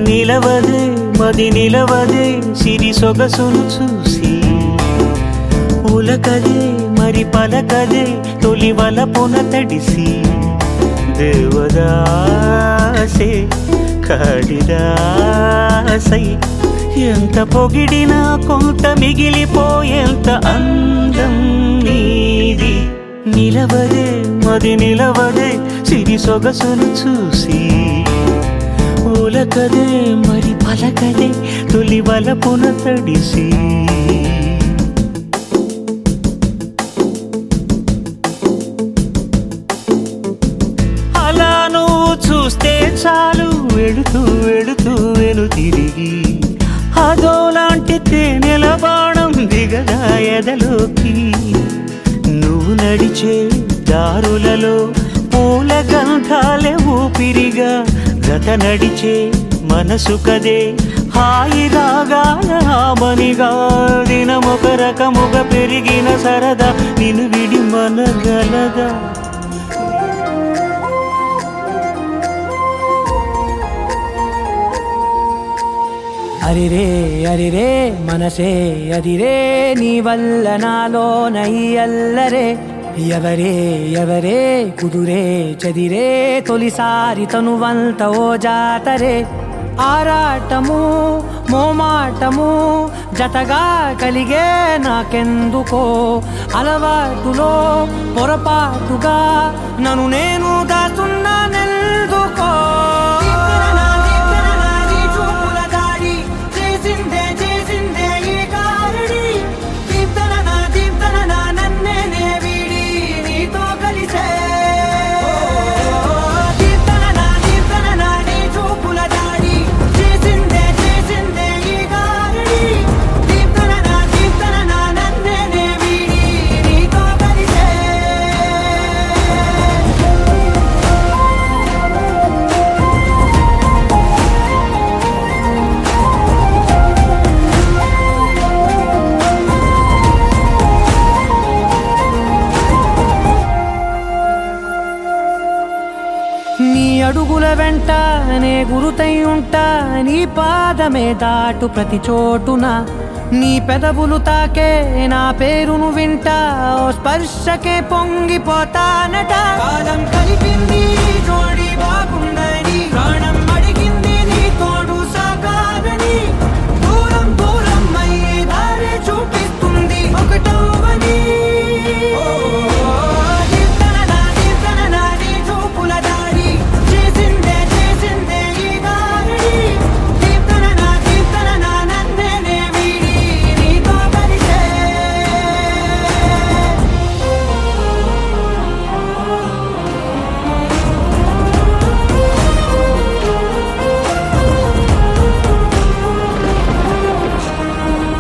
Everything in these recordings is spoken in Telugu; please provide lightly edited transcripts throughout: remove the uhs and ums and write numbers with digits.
నిలవదే మది నిలవదే సిరి సొగసును చూసి ఉలకదే మరి పలకదే తొలి వలపున తడిసి దేవదాసే కాళిదాసై ఎంత పొగిడినా కొంత మిగిలిపోయేంత అందం నీది నిలవదే మది నిలవదే సిరి సొగసును చూసి ఉలకదే మరి పలకదే తొలి వలపున తడిసి అలా నువ్వు చూస్తే చాలు వెళుతూ వెళుతూ వెను తిరిగి అదోలాంటి తేనెల బాణం దిగదా ఎదలోకి నువ్వు నడిచే దారులలో పూల గంధాలే ఊపిరిగా జత నడిచే మనసు కదే హాయి రాగాల హామనిగా దినమొక రకముగా పెరిగిన సరదా నిన్ను విడి మనగలదా అరిరే అరిరే మనసే అదిరే నీ వల్ల నాలోన ఈ అల్లరే ఎవరే ఎవరే కుదురే చదిరే తొలిసారి తనువంత ఓ జాతరే ఆరాటము మోమాటము జతగా కలిగే నాకెందుకో అలవాటులో పొరపాటుగా నన్ను నేను దాస్తున్నానెందుకో నీ అడుగుల వెంట నే గురుతై ఉంటా నీ పాదమే దాటు ప్రతి చోటున నీ పెదవులు తాకే నా పేరును వింటా ఓ స్పర్శకే పొంగిపోతానట కాలం కలిపింది జోడి బాగుందని ప్రాణం అడిగింది నీ తోడు సాగాలని దూరం దూరం అయ్యే దారి చూపిస్తుంది ఒకటవని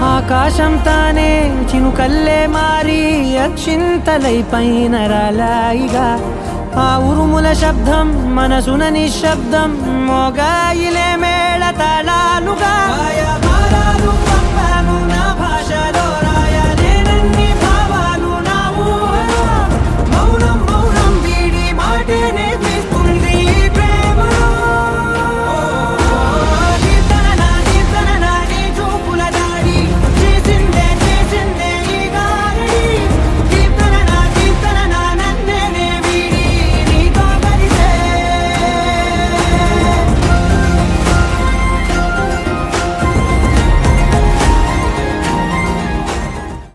ఆకాశం తానే చినుకల్లే మారి అక్షింతలై పైన రాలాయిగా ఆ ఉరుముల శబ్దం మనసున నిశ్శబ్దం మోగాయిలే మేళ తాళాలుగా